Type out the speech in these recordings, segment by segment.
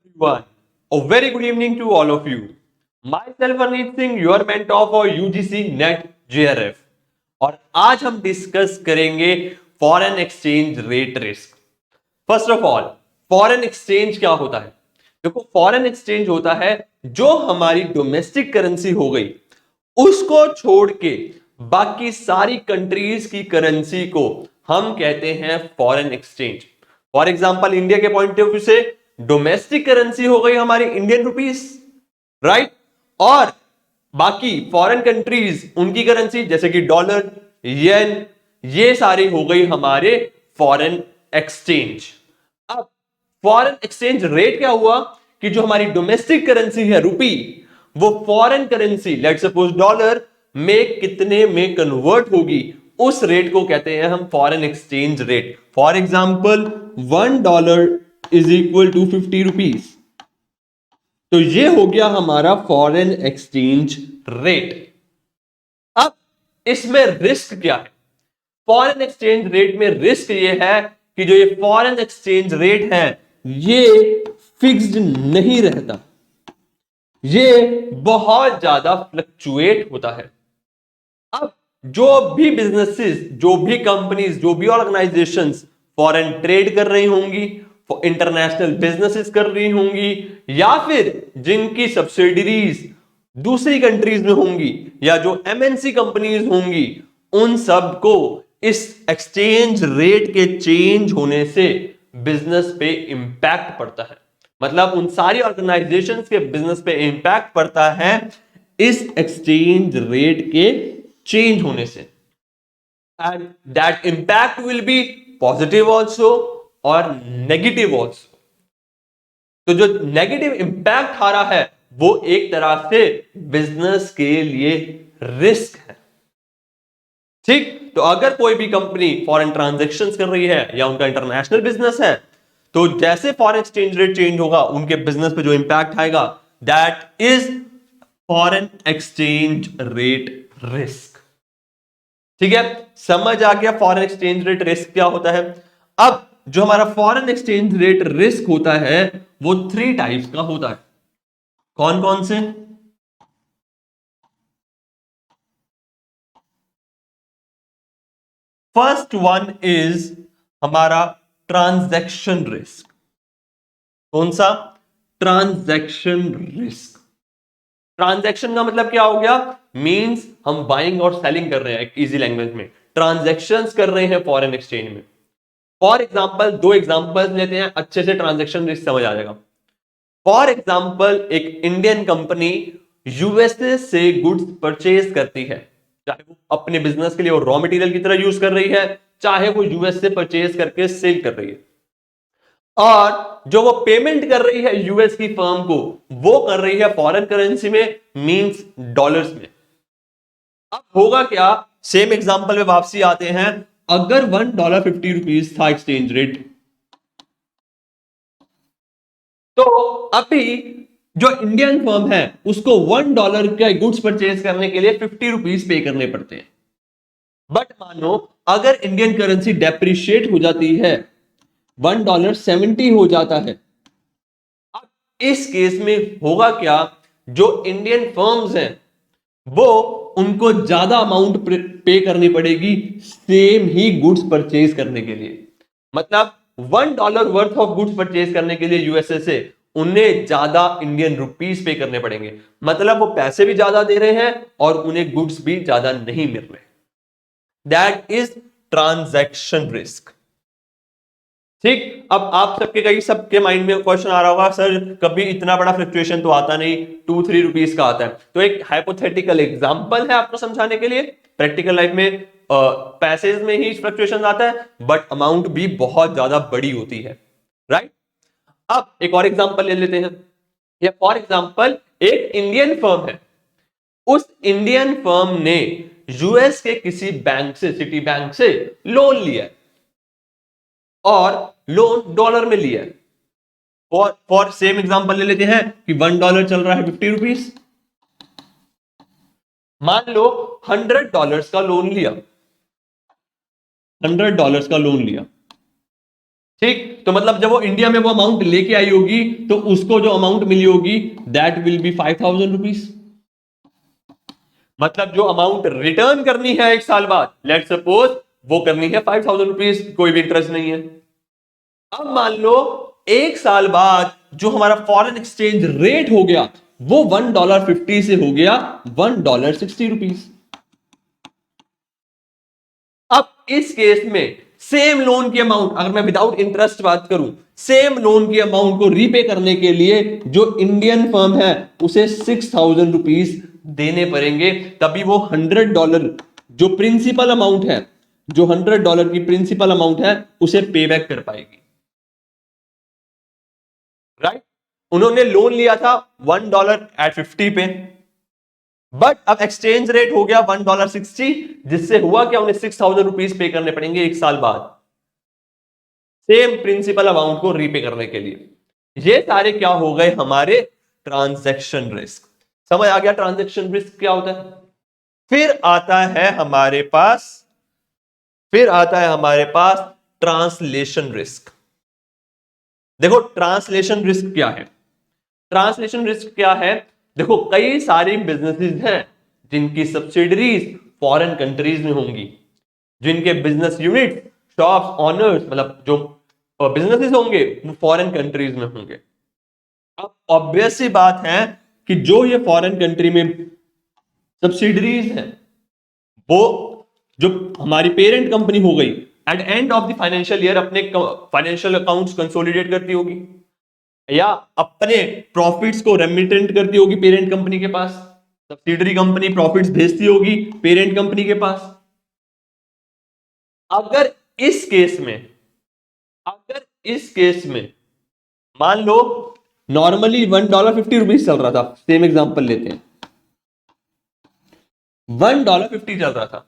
everyone. A very good evening to all of you. Myself Arneet Singh, your mentor for UGC NET JRF. और आज हम discuss करेंगे foreign exchange rate risk. First of all, foreign exchange क्या होता है? देखो, foreign exchange होता है जो हमारी डोमेस्टिक करेंसी हो गई, उसको छोड़ के बाकी सारी कंट्रीज की करेंसी को हम कहते हैं foreign exchange. For example, India के पॉइंट ऑफ व्यू से डोमेस्टिक करेंसी हो गई हमारी इंडियन रुपीस, राइट? और बाकी फॉरेन कंट्रीज उनकी करेंसी जैसे कि डॉलर, येन, ये सारी हो गई हमारे फॉरेन एक्सचेंज। अब फॉरेन एक्सचेंज रेट क्या हुआ कि जो हमारी डोमेस्टिक करेंसी है रुपी, वो foreign currency let's suppose dollar में कितने में कन्वर्ट होगी, उस रेट को कहते हैं हम foreign exchange rate. For example, $1 is equal to 50 rupees. तो ये हो गया हमारा फॉरेन एक्सचेंज रेट। अब इसमें रिस्क क्या है? फॉरेन एक्सचेंज रेट में रिस्क ये है कि जो ये फॉरेन एक्सचेंज रेट है ये फिक्स्ड नहीं रहता, ये बहुत ज्यादा फ्लक्चुएट होता है। अब जो भी बिजनेसेस, जो भी कंपनीज, जो भी ऑर्गेनाइजेशंस फॉरेन ट्रेड कर रही होंगी, इंटरनेशनल बिजनेसेस कर रही होंगी, या फिर जिनकी सब्सिडरीज दूसरी कंट्रीज में होंगी, या जो एमएनसी कंपनीज होंगी, उन सब को इस एक्सचेंज रेट के चेंज होने से बिजनेस पे इंपैक्ट पड़ता है। मतलब उन सारी ऑर्गेनाइजेशंस के बिजनेस पे इंपैक्ट पड़ता है इस एक्सचेंज रेट के चेंज होने से। And that impact will be positive also और नेगेटिव ऑल्सो। तो जो नेगेटिव इंपैक्ट आ रहा है वो एक तरह से बिजनेस के लिए रिस्क है। ठीक, तो अगर कोई भी कंपनी फॉरेन ट्रांजैक्शंस कर रही है या उनका इंटरनेशनल बिजनेस है, तो जैसे फॉरेन एक्सचेंज रेट चेंज होगा उनके बिजनेस पे जो इंपैक्ट आएगा, that is foreign exchange rate risk. ठीक है, समझ आ गया फॉरेन एक्सचेंज रेट रिस्क क्या होता है। अब जो हमारा फॉरेन एक्सचेंज रेट रिस्क होता है वो 3 टाइप्स का होता है। कौन कौन से? फर्स्ट वन इज हमारा ट्रांजैक्शन रिस्क। कौन सा? Transaction risk. ट्रांजैक्शन का मतलब क्या हो गया? मींस हम बाइंग और सेलिंग कर रहे हैं, एक इजी लैंग्वेज में ट्रांजैक्शंस कर रहे हैं फॉरेन एक्सचेंज में। फॉर एग्जांपल, 2 एग्जांपल्स लेते हैं, अच्छे से ट्रांजैक्शन रिस्क समझ आ जाएगा। फॉर एग्जांपल, एक इंडियन कंपनी यूएसए से गुड्स परचेज करती है, चाहे वो अपने बिजनेस के लिए रॉ मटेरियल की तरह यूज कर रही है, चाहे वो यूएस से परचेज करके सेल कर रही है। और जो वो पेमेंट कर रही है यूएस की फर्म को, वो कर रही है फॉरेन करेंसी में, मींस डॉलर्स में। अब होगा क्या? सेम एग्जांपल में वापसी आते हैं। अगर $1.50 था एक्सचेंज रेट, तो अभी जो इंडियन फर्म है उसको $1 का गुड्स परचेज करने के लिए 50 रुपीज पे करने पड़ते हैं। बट मानो अगर इंडियन करेंसी डेप्रिशिएट हो जाती है, $1.70 हो जाता है, अब इस केस में होगा क्या? जो इंडियन फर्म्स हैं वो, उनको ज्यादा अमाउंट पे करनी पड़ेगी सेम ही गुड्स परचेज करने के लिए। मतलब $1 वर्थ ऑफ गुड्स परचेज करने के लिए यूएसए से उन्हें ज्यादा इंडियन रुपीस पे करने पड़ेंगे। मतलब वो पैसे भी ज्यादा दे रहे हैं और उन्हें गुड्स भी ज्यादा नहीं मिल रहे। That is transaction risk. ठीक, अब आप सबके कई सबके माइंड में क्वेश्चन आ रहा होगा, सर कभी इतना बड़ा फ्लक्चुएशन तो आता नहीं, 2-3 रुपीस का आता है। तो एक हाइपोथेटिकल एग्जांपल है आपको समझाने के लिए। प्रैक्टिकल लाइफ में पैसेज में ही फ्लक्चुएशन आता है, बट अमाउंट भी बहुत ज्यादा बड़ी होती है, राइट? अब एक और एग्जांपल ले लेते हैं। या फॉर एग्जांपल, एक इंडियन फर्म है, उस इंडियन फर्म ने यूएस के किसी बैंक से, सिटी बैंक से लोन लिया है, और लोन डॉलर में लिया है। फॉर सेम एग्जांपल ले लेते हैं कि $1 चल रहा है 50 रुपीज। मान लो $100 का लोन लिया, $100 का लोन लिया। ठीक, तो मतलब जब वो इंडिया में वो अमाउंट लेके आई होगी तो उसको जो अमाउंट मिली होगी दैट विल बी 5,000 रुपीज। मतलब जो अमाउंट रिटर्न करनी है एक साल बाद, लेट सपोज वो करनी है 5,000 रुपीज, कोई भी इंटरेस्ट नहीं है। अब मान लो एक साल बाद जो हमारा फॉरेन एक्सचेंज रेट हो गया वो $1.50 से हो गया $1.60। अब इस केस में सेम लोन की अमाउंट, अगर मैं विदाउट इंटरेस्ट बात करूं, सेम लोन की अमाउंट को रीपे करने के लिए जो इंडियन फर्म है उसे $6,000 देने पड़ेंगे, तभी वो $100 जो प्रिंसिपल अमाउंट है, जो $100 की प्रिंसिपल अमाउंट है उसे पे बैक कर पाएगी। राइट, उन्होंने लोन लिया था $1.50 पे, बट अब एक्सचेंज रेट हो गया $1.60, जिससे हुआ क्या, उन्हें $6,000 पे करने पड़ेंगे एक साल बाद सेम प्रिंसिपल अमाउंट को रीपे करने के लिए। ये सारे क्या हो गए हमारे ट्रांजैक्शन रिस्क। समझ आ गया ट्रांजैक्शन रिस्क क्या होता है। फिर आता है हमारे पास ट्रांसलेशन रिस्क। देखो ट्रांसलेशन रिस्क क्या है। ट्रांसलेशन रिस्क क्या है, देखो कई सारी बिजनेसेस हैं जिनकी सब्सिडरीज फॉरेन कंट्रीज में होंगी, जिनके बिजनेस यूनिट, शॉप्स, ऑनर्स, मतलब जो बिजनेसेस होंगे वो फॉरेन कंट्रीज में होंगे। अब ऑब्वियस सी बात है कि जो ये फॉरेन कंट्री में सब्सिडरीज हैं वो जो हमारी पेरेंट कंपनी हो गई, at end of the financial year अपने फाइनेंशियल अकाउंट्स कंसोलिडेट करती होगी या अपने प्रॉफिट्स को रेमिटेंट करती होगी पेरेंट कंपनी के पास। सब्सिडरी कंपनी प्रॉफिट्स भेजती होगी पेरेंट कंपनी के पास। अगर इस केस में मान लो नॉर्मली $1.50 चल रहा था, सेम एग्जांपल लेते हैं, $1.50 चल रहा था।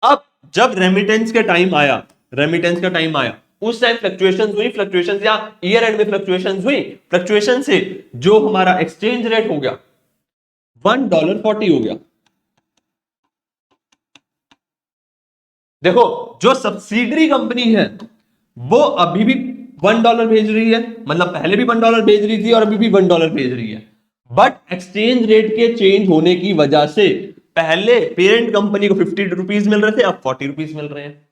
अब जब रेमिटेंस का टाइम आया उस टाइम फ्लक्चुएशंस या ईयर एंड में फ्लक्चुएशन से जो हमारा एक्सचेंज रेट हो गया $1.40 हो गया। देखो जो सब्सिडरी कंपनी है वो अभी भी $1 भेज रही है, मतलब पहले भी $1 भेज रही थी और अभी भी $1 भेज रही है, बट एक्सचेंज रेट के चेंज होने की वजह से पहले पेरेंट कंपनी को ₹50 मिल रहे थे, अब ₹40 मिल रहे हैं।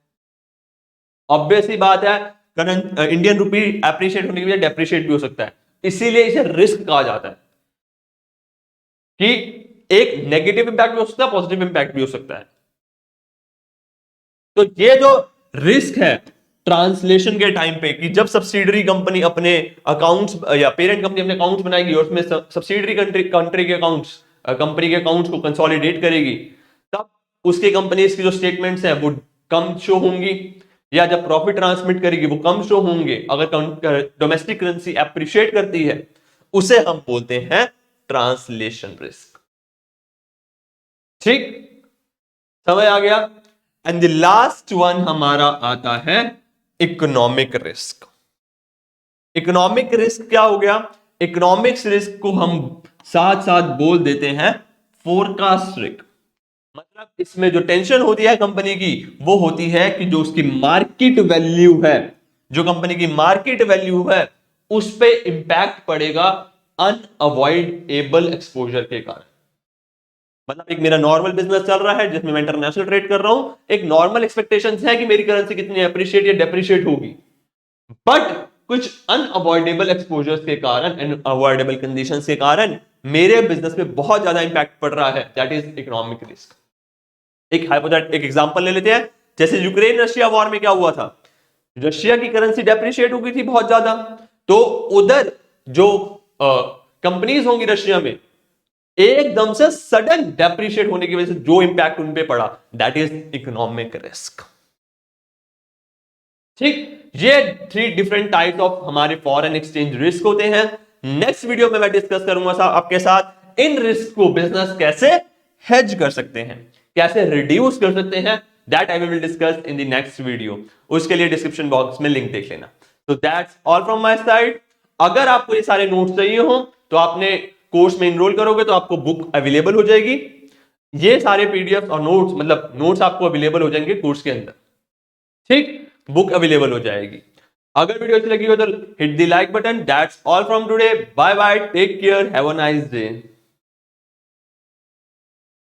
ऑब्वियस ही बात है, करंट इंडियन रुपी एप्रिशिएट होने की वजह डेप्रिशिएट भी हो सकता है, इसीलिए इसे रिस्क कहा जाता है कि एक नेगेटिव इंपैक्ट भी हो सकता है, पॉजिटिव इंपैक्ट भी हो सकता है। तो ये जो रिस्क है ट्रांसलेशन के टाइम पे कि जब सब्सिडरी कंपनी अपने अकाउंट्स या पेरेंट कंपनी अपने अकाउंट्स बनाएगी और उसमें सब्सिडरी कंट्री के अकाउंट्स, कंपनी के अकाउंट्स को कंसोलिडेट करेगी, तब उसके कंपनीज की जो स्टेटमेंट्स हैं वो कम शो होंगी, या जब प्रॉफिट ट्रांसमिट करेगी वो कम शो होंगे। अगर डोमेस्टिक करेंसी एप्रिशिएट करती है उसे हम बोलते हैं ट्रांसलेशन रिस्क। ठीक, समझ आ गया। एंड द लास्ट वन हमारा आता है इकोनॉमिक रिस्क। इकोनॉमिक रिस्क क्या हो गया, इकोनॉमिक्स रिस्क को हम साथ साथ बोल देते हैं फोरकास्ट रिस्क। मतलब इसमें जो टेंशन होती है कंपनी की वो होती है कि जो उसकी मार्केट वैल्यू है, जो कंपनी की मार्केट वैल्यू है उस पे इंपैक्ट पड़ेगा अनअवॉइडेबल एक्सपोजर के कारण। मतलब एक मेरा नॉर्मल बिजनेस चल रहा है जिसमें मैं इंटरनेशनल ट्रेड कर रहा हूं, एक नॉर्मल एक्सपेक्टेशंस है कि मेरी करेंसी कितनी अप्रिशिएट या डेप्रिशिएट होगी, बट कुछ अनअवॉइडेबल एक्सपोजर्स के कारण, अनअवॉइडेबल कंडीशंस के कारण मेरे बिजनेस पे बहुत ज्यादा इंपैक्ट पड़ रहा है, दैट इज इकोनॉमिक रिस्क। एक एग्जांपल ले लेते हैं, जैसे यूक्रेन रशिया वॉर में क्या हुआ था, रशिया की करेंसी डेप्रिशिएट हो गई थी बहुत ज्यादा, तो उधर जो कंपनीज होंगी रशिया में एकदम से सडन डेप्रिशिएट होने की वजह से जो इंपैक्ट उन पे पड़ा, दैट इज इकोनॉमिक रिस्क। ठीक, ये 3 डिफरेंट टाइप्स ऑफ हमारे फॉरेन एक्सचेंज रिस्क होते हैं। नेक्स्ट वीडियो में मैं डिस्कस करूंगा आपके साथ इन रिस्क को बिजनेस कैसे हेज कर सकते हैं, कैसे रिड्यूस कर सकते हैं, that I will discuss in the next video. उसके लिए डिस्क्रिप्शन बॉक्स में लिंक देख लेना। तो that's all from my side. अगर आपको ये सारे नोट्स चाहिए हो तो आपने कोर्स में इनरोल करोगे तो आपको बुक अवेलेबल हो जाएगी, ये सारे पीडीएफ और नोट्स, मतलब नोट्स आपको अवेलेबल हो जाएंगे कोर्स के अंदर। ठीक, बुक अवेलेबल हो जाएगी। अगर वीडियो अच्छी लगी हो तो hit the like button. That's all from today, bye bye, take care, have a nice day.